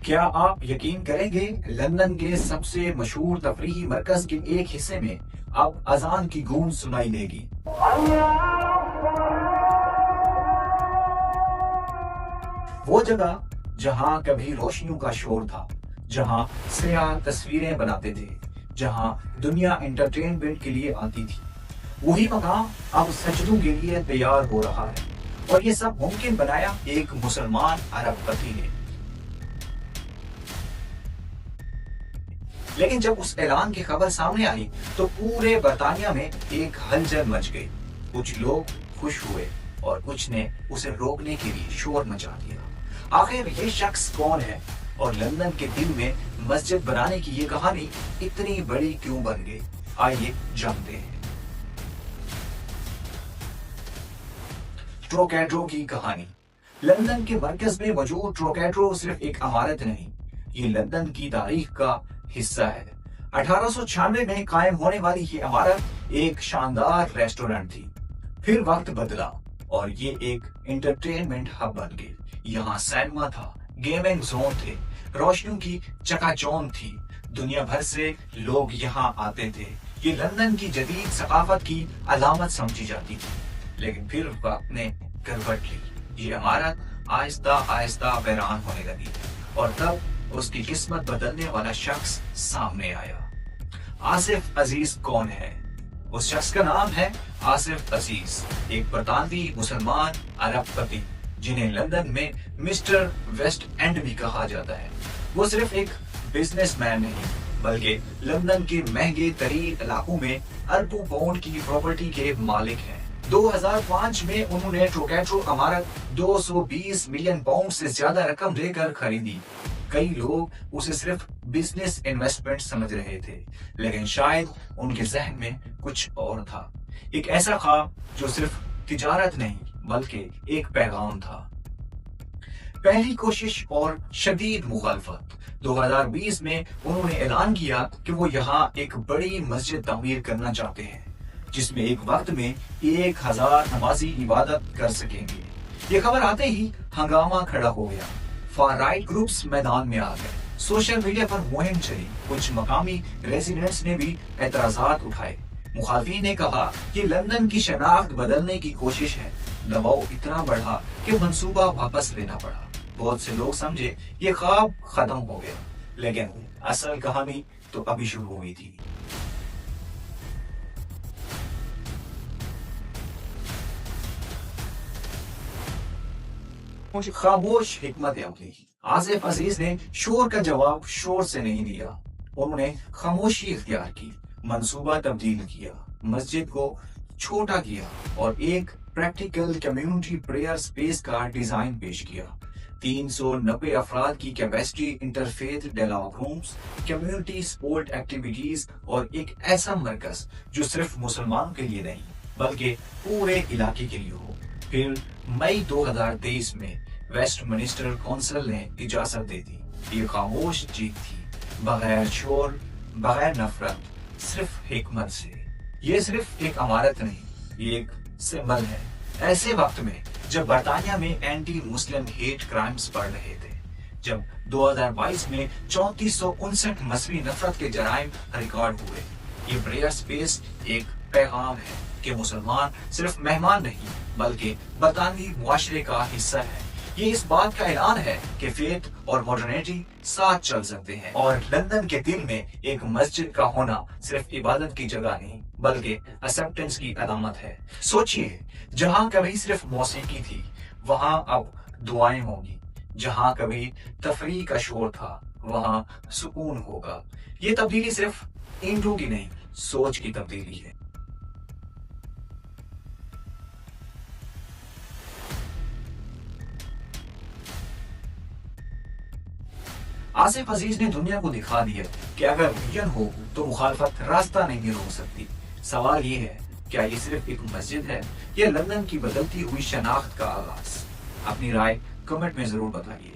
کیا آپ یقین کریں گے لندن کے سب سے مشہور تفریحی مرکز کے ایک حصے میں اب اذان کی گونج سنائی دے گی۔ وہ جگہ جہاں کبھی روشنیوں کا شور تھا، جہاں سیاح تصویریں بناتے تھے، جہاں دنیا انٹرٹینمنٹ کے لیے آتی تھی، وہی مقام اب سجدوں کے لیے تیار ہو رہا ہے۔ اور یہ سب ممکن بنایا ایک مسلمان عرب پتی نے۔ لیکن جب اس اعلان کی خبر سامنے آئی تو پورے برطانیہ میں ایک ہلچل مچ گئی۔ کچھ لوگ خوش ہوئے اور کچھ نے اسے روکنے کے لیے شور مچا دیا۔ آخر یہ شخص کون ہے اور لندن کے دل میں مسجد بنانے کی یہ کہانی اتنی بڑی کیوں بن گئی؟ آئیے جانتے ہیں۔ ٹروکیڈرو کی کہانی۔ لندن کے مرکز میں موجود ٹروکیڈرو صرف ایک عمارت نہیں، یہ لندن کی تاریخ کا حصہ ہے۔ 1896 میں قائم ہونے والی یہ عمارت ایک شاندار ریسٹورنٹ تھی۔ پھر وقت بدلا اور یہ ایک انٹرٹینمنٹ ہب بن گئی۔ یہاں سینما تھا، گیمنگ زون تھے، روشنیوں کی چکا چوند تھی، دنیا بھر سے لوگ یہاں آتے تھے۔ یہ لندن کی جدید ثقافت کی علامت سمجھی جاتی تھی۔ لیکن پھر وقت نے کروٹ لی، یہ عمارت آہستہ آہستہ ویران ہونے لگی اور تب اس کی قسمت بدلنے والا شخص سامنے آیا۔ آصف عزیز کون ہے؟ اس شخص کا نام ہے آصف عزیز، ایک برطانوی مسلمان عرب پتی جنہیں لندن میں مسٹر ویسٹ اینڈ بھی کہا جاتا ہے۔ وہ صرف ایک بزنس مین نہیں بلکہ لندن کے مہنگے ترین علاقوں میں اربوں پاؤنڈ کی پراپرٹی کے مالک ہیں۔ 2005 میں انہوں نے ٹروکیڈرو عمارت 220 ملین پاؤنڈ سے زیادہ رقم دے کر خریدی۔ کئی لوگ اسے صرف بزنس انویسٹمنٹ سمجھ رہے تھے، لیکن شاید ان کے ذہن میں کچھ اور تھا، ایک ایسا خواب جو صرف تجارت نہیں بلکہ ایک پیغام تھا۔ پہلی کوشش اور شدید مخالفت۔ 2020 میں انہوں نے اعلان کیا کہ وہ یہاں ایک بڑی مسجد تعمیر کرنا چاہتے ہیں جس میں ایک وقت میں 1000 نمازی عبادت کر سکیں گے۔ یہ خبر آتے ہی ہنگامہ کھڑا ہو گیا، فار رائٹ گروپس میدان میں آ گئے، سوشل میڈیا پر مہم چلی، کچھ مقامی ریزیڈنٹس نے بھی اعتراضات اٹھائے۔ مخالفین نے کہا کہ لندن کی شناخت بدلنے کی کوشش ہے۔ دباؤ اتنا بڑھا کہ منصوبہ واپس لینا پڑا۔ بہت سے لوگ سمجھے یہ خواب ختم ہو گیا، لیکن اصل کہانی تو ابھی شروع ہوئی تھی۔ خاموش حکمت عملی۔ آصف عزیز نے شور کا جواب شور سے نہیں دیا، انہوں نے خاموشی اختیار کی، منصوبہ تبدیل کیا، مسجد کو چھوٹا کیا اور ایک پریکٹیکل کمیونٹی پریئر سپیس کا ڈیزائن پیش کیا۔ 390 افراد کی capacity, interfaith dialogue rooms, community support activities اور ایک ایسا مرکز جو صرف مسلمانوں کے لیے نہیں بلکہ پورے علاقے کے لیے ہو۔ پھر مئی 2023 میں ویسٹ منسٹر کونسل نے اجازت دے دی۔ یہ خاموش جیت تھی، بغیر شور، بغیر نفرت، صرف حکمت سے۔ یہ صرف ایک عمارت نہیں، یہ ایک سمبل ہے۔ ایسے وقت میں جب برطانیہ میں اینٹی مسلم ہیٹ کرائمز بڑھ رہے تھے، جب 2022 میں 3459 مذہبی نفرت کے جرائم ریکارڈ ہوئے، یہ پریئر سپیس ایک پیغام ہے کہ مسلمان صرف مہمان نہیں بلکہ برطانوی معاشرے کا حصہ ہے۔ یہ اس بات کا اعلان ہے کہ فیتھ اور ماڈرنٹی ساتھ چل سکتے ہیں، اور لندن کے دل میں ایک مسجد کا ہونا صرف عبادت کی جگہ نہیں بلکہ ایکسپٹنس کی علامت ہے۔ سوچئے، جہاں کبھی صرف موسیقی تھی وہاں اب دعائیں ہوں گی، جہاں کبھی تفریح کا شور تھا وہاں سکون ہوگا۔ یہ تبدیلی صرف اینٹوں کی نہیں، سوچ کی تبدیلی ہے۔ آصف عزیز نے دنیا کو دکھا دیا کہ اگر ویژن ہو تو مخالفت راستہ نہیں روک سکتی۔ سوال یہ ہے، کیا یہ صرف ایک مسجد ہے یا لندن کی بدلتی ہوئی شناخت کا آغاز؟ اپنی رائے کمنٹ میں ضرور بتائیے۔